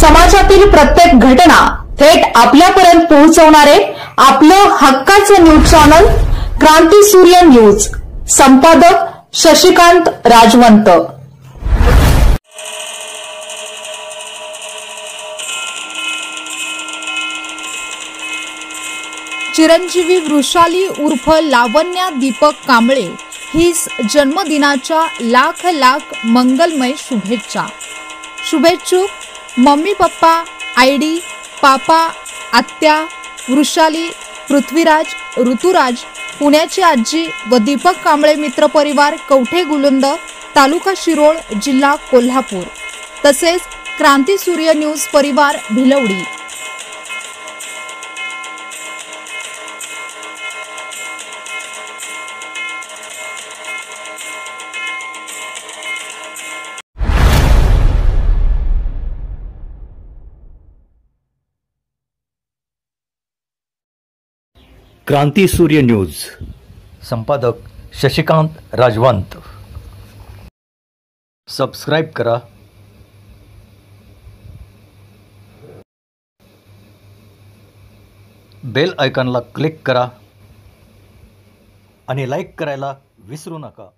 समाजातील प्रत्येक घटना थेट आपल्यापर्यंत पोहोचवणारे आपलं हक्काचं न्यूज चॅनल क्रांती सूर्य न्यूज। संपादक शशिकांत राजवंत। चिरंजीवी वृषाली उर्फ लावण्या दीपक कांबळे हीस जन्मदिनाच्या लाख लाख मंगलमय शुभेच्छा। शुभेच्छुक मम्मी पप्पा, आईडी, पापा, आत्या, वृषाली, पृथ्वीराज, ऋतुराज, पुण्याची आजी व दीपक कांबळे मित्र परिवार, कवठे गुलुंद, तालुका शिरोळ, जिल्हा कोल्हापूर, तसेच क्रांती सूर्य न्यूज परिवार भिलवडी। क्रांती सूर्य न्यूज। संपादक शशिकांत राजवंत। सबस्क्राइब करा, बेल आयकॉनला क्लिक करा आणि लाईक करायला विसरू नका।